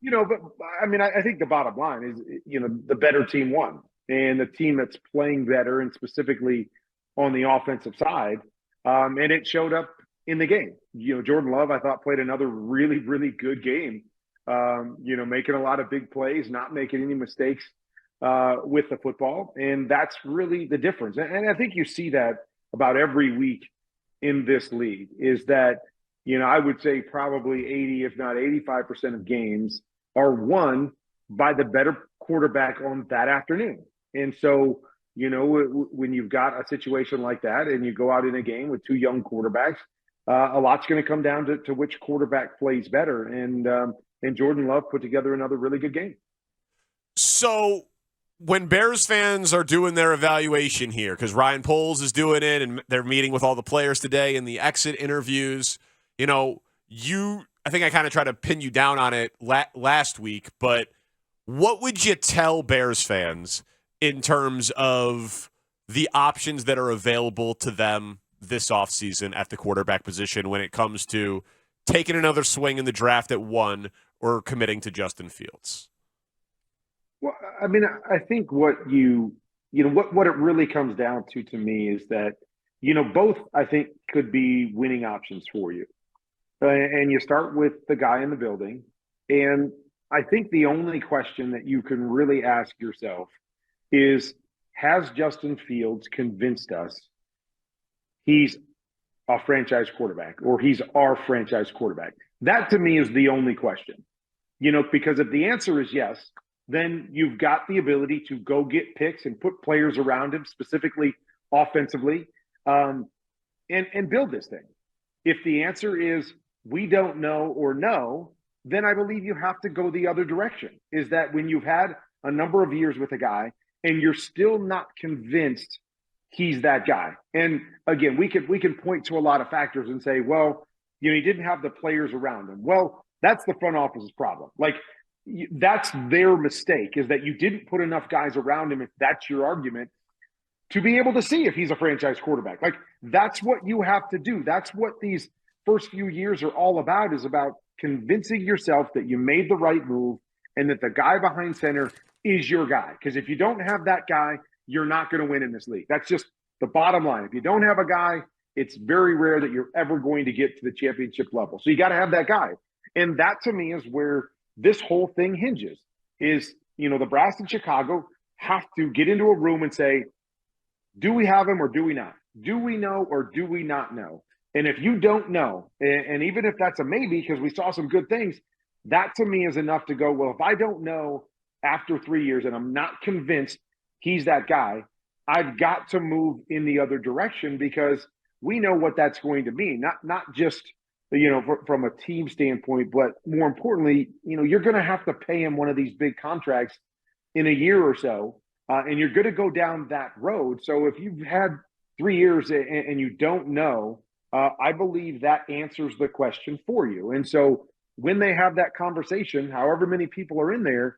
But I mean, I think the bottom line is, the better team won, and the team that's playing better, and specifically on the offensive side, and it showed up in the game. Jordan Love, I thought, played another really, really good game. Making a lot of big plays, not making any mistakes with the football, and that's really the difference. And I think you see that about every week in this league. Is that I would say probably 80, if not 85% of games are won by the better quarterback on that afternoon. And so, when you've got a situation like that and you go out in a game with two young quarterbacks, a lot's going to come down to which quarterback plays better. And Jordan Love put together another really good game. So when Bears fans are doing their evaluation here, because Ryan Poles is doing it and they're meeting with all the players today in the exit interviews, I think I kind of tried to pin you down on it last week, but what would you tell Bears fans in terms of the options that are available to them this offseason at the quarterback position when it comes to taking another swing in the draft at 1 or committing to Justin Fields? Well, I mean, I think what what it really comes down to me is that, both I think could be winning options for you. And you start with the guy in the building. And I think the only question that you can really ask yourself is, has Justin Fields convinced us he's a franchise quarterback, or he's our franchise quarterback? That to me is the only question. Because if the answer is yes, then you've got the ability to go get picks and put players around him, specifically offensively, and build this thing. If the answer is we don't know or no, then I believe you have to go the other direction. Is that when you've had a number of years with a guy and you're still not convinced he's that guy. And again, we can point to a lot of factors and say, well, he didn't have the players around him. Well, that's the front office's problem. Like, that's their mistake, is that you didn't put enough guys around him, if that's your argument, to be able to see if he's a franchise quarterback. Like, that's what you have to do. That's what these first few years are all about, is about convincing yourself that you made the right move and that the guy behind center is your guy. Because if you don't have that guy, you're not going to win in this league. That's just the bottom line. If you don't have a guy, it's very rare that you're ever going to get to the championship level. So you got to have that guy. And that to me is where this whole thing hinges. Is, the Brass in Chicago have to get into a room and say, do we have him or do we not? Do we know or do we not know? And if you don't know, and even if that's a maybe, because we saw some good things, that to me is enough to go, well, if I don't know after 3 years and I'm not convinced he's that guy, I've got to move in the other direction, because we know what that's going to mean. Not just, from a team standpoint, but more importantly, you're going to have to pay him one of these big contracts in a year or so, and you're going to go down that road. So if you've had 3 years and you don't know, I believe that answers the question for you. And so when they have that conversation, however many people are in there,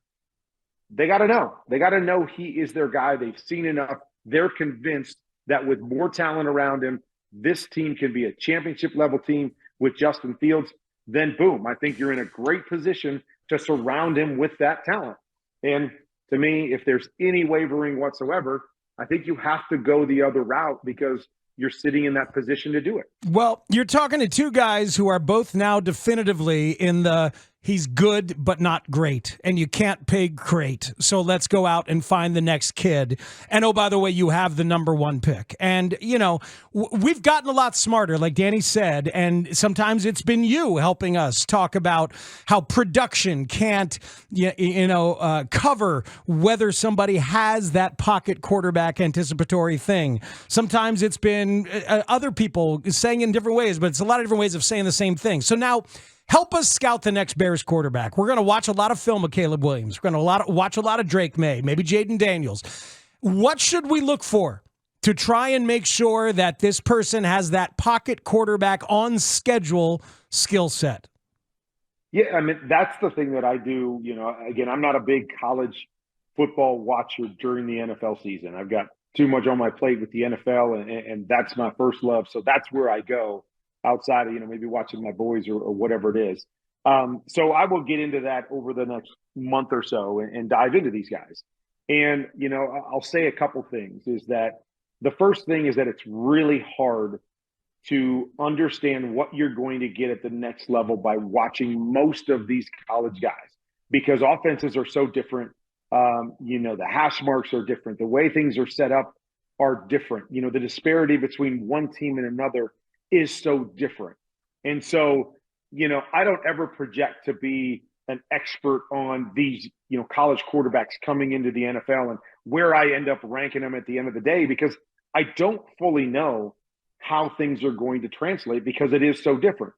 they got to know. They got to know he is their guy. They've seen enough. They're convinced that with more talent around him, this team can be a championship level team with Justin Fields. Then boom, I think you're in a great position to surround him with that talent. And to me, if there's any wavering whatsoever, I think you have to go the other route, because you're sitting in that position to do it. Well, you're talking to two guys who are both now definitively in the he's good but not great, and you can't pay great, so let's go out and find the next kid. And oh, by the way, you have the number 1 pick. And, we've gotten a lot smarter, like Danny said, and sometimes it's been you helping us talk about how production can't, cover whether somebody has that pocket quarterback anticipatory thing. Sometimes it's been other people saying in different ways, but it's a lot of different ways of saying the same thing. So now, help us scout the next Bears quarterback. We're going to watch a lot of film of Caleb Williams. We're going to watch a lot of Drake May, maybe Jaden Daniels. What should we look for to try and make sure that this person has that pocket quarterback on schedule skill set? Yeah, I mean, that's the thing that I do. Again, I'm not a big college football watcher during the NFL season. I've got too much on my plate with the NFL, and that's my first love. So that's where I go outside of, maybe watching my boys or whatever it is. So I will get into that over the next month or so and dive into these guys. And, I'll say a couple things is that the first thing is that it's really hard to understand what you're going to get at the next level by watching most of these college guys because offenses are so different. The hash marks are different. The way things are set up are different. The disparity between one team and another is so different. And so, I don't ever project to be an expert on these, college quarterbacks coming into the NFL and where I end up ranking them at the end of the day because I don't fully know how things are going to translate because it is so different.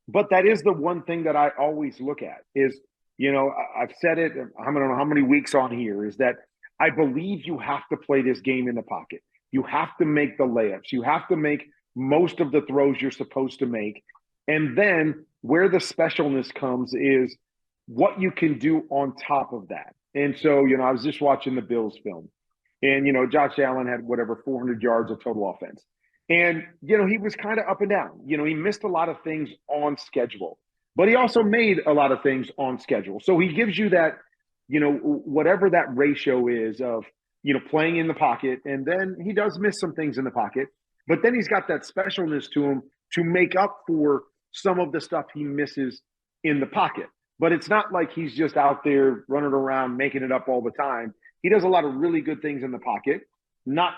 But that is the one thing that I always look at is, I've said it, I don't know how many weeks on here, is that I believe you have to play this game in the pocket. You have to make the layups. You have to make most of the throws you're supposed to make. And then where the specialness comes is what you can do on top of that. And so, I was just watching the Bills film and, Josh Allen had 400 yards of total offense. And, he was kind of up and down. He missed a lot of things on schedule, but he also made a lot of things on schedule. So he gives you that, whatever that ratio is of, playing in the pocket. And then he does miss some things in the pocket, but then he's got that specialness to him to make up for some of the stuff he misses in the pocket. But it's not like he's just out there running around making it up all the time. He does a lot of really good things in the pocket, not,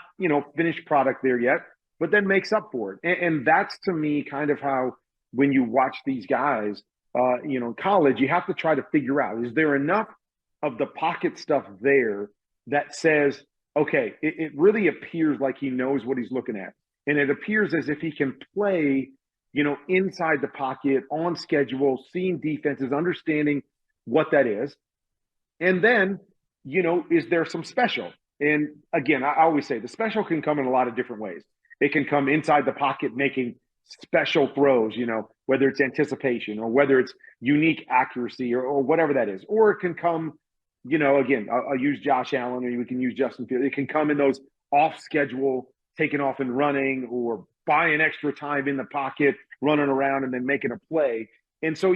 finished product there yet, but then makes up for it. And that's, to me, kind of how when you watch these guys, in college, you have to try to figure out, is there enough of the pocket stuff there that says, okay, it really appears like he knows what he's looking at. And it appears as if he can play, inside the pocket, on schedule, seeing defenses, understanding what that is. And then, is there some special? And again, I always say the special can come in a lot of different ways. It can come inside the pocket, making special throws, whether it's anticipation or whether it's unique accuracy or whatever that is. Or it can come, again, I'll use Josh Allen or we can use Justin Fields. It can come in those off schedule, taking off and running or buying extra time in the pocket, running around and then making a play. And so,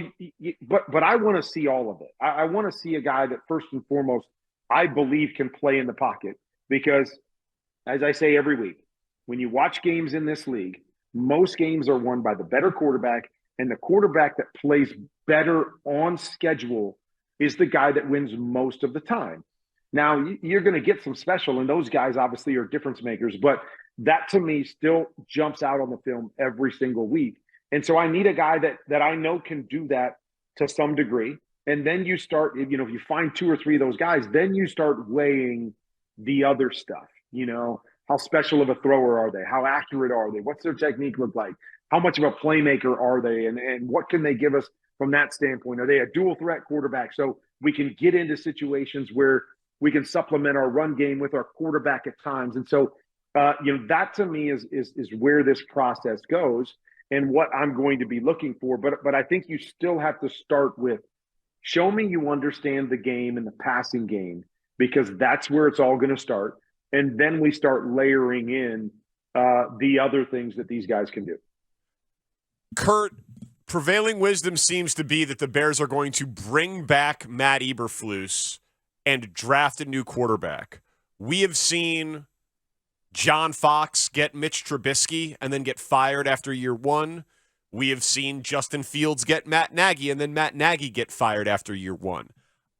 but I want to see all of it. I want to see a guy that first and foremost, I believe can play in the pocket because, as I say every week, when you watch games in this league, most games are won by the better quarterback, and the quarterback that plays better on schedule is the guy that wins most of the time. Now, you're going to get some special, and those guys obviously are difference makers, but that to me still jumps out on the film every single week. And so I need a guy that I know can do that to some degree. And then you start, if you find two or three of those guys, then you start weighing the other stuff. How special of a thrower are they? How accurate are they? What's their technique look like? How much of a playmaker are they? And what can they give us from that standpoint? Are they a dual threat quarterback? So we can get into situations where we can supplement our run game with our quarterback at times. And so, that to me is where this process goes and what I'm going to be looking for. But I think you still have to start with show me you understand the game and the passing game, because that's where it's all going to start. And then we start layering in the other things that these guys can do. Kurt, prevailing wisdom seems to be that the Bears are going to bring back Matt Eberflus and draft a new quarterback. We have seen John Fox get Mitch Trubisky and then get fired after year one. We have seen Justin Fields get Matt Nagy and then Matt Nagy get fired after year one.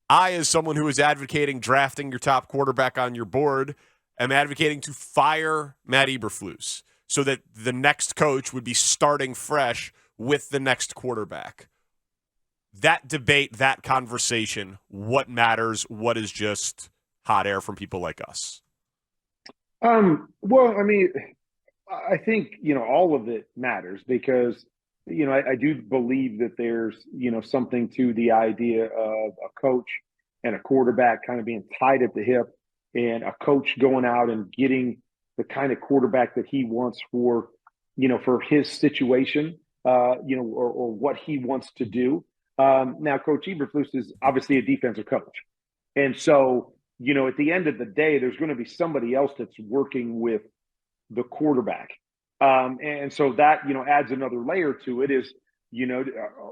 I, as someone who is advocating drafting your top quarterback on your board, am advocating to fire Matt Eberflus so that the next coach would be starting fresh with the next quarterback. That debate, that conversation, what matters, what is just hot air from people like us? Well, I mean, I think, all of it matters because, I do believe that there's, something to the idea of a coach and a quarterback kind of being tied at the hip and a coach going out and getting the kind of quarterback that he wants for, for his situation, or what he wants to do. Now, Coach Eberflus is obviously a defensive coach. And so, at the end of the day, there's going to be somebody else that's working with the quarterback. And so that, adds another layer to it is, You know,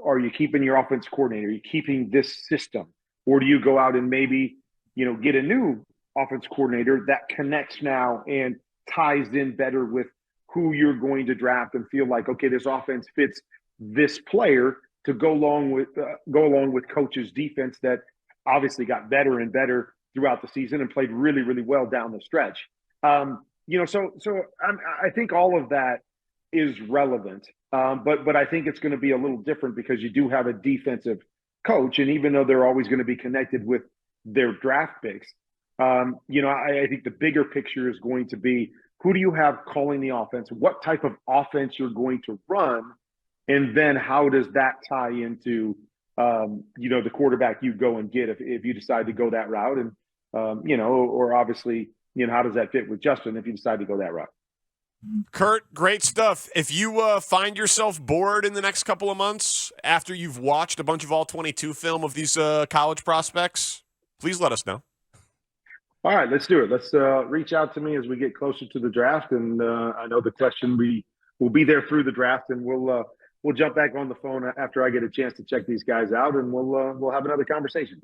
are you keeping your offense coordinator? Are you keeping this system? Or do you go out and maybe, you know, get a new offense coordinator that connects now and ties in better with who you're going to draft and feel like, okay, this offense fits this player to go along with coach's defense that obviously got better and better throughout the season and played really, really well down the stretch. You know, so I think all of that is relevant, but I think it's going to be a little different because you do have a defensive coach, and even though they're always going to be connected with their draft picks, you know, I think the bigger picture is going to be who do you have calling the offense, what type of offense you're going to run, and then how does that tie into you know, the quarterback you go and get if you decide to go that route, and you know, or obviously, you know, how does that fit with Justin if you decide to go that route? Kurt, great stuff. If you find yourself bored in the next couple of months after you've watched a bunch of all-22 film of these college prospects, please let us know. All right, let's do it. Let's reach out to me as we get closer to the draft, and I know the question will be there through the draft, and we'll jump back on the phone after I get a chance to check these guys out, and we'll have another conversation.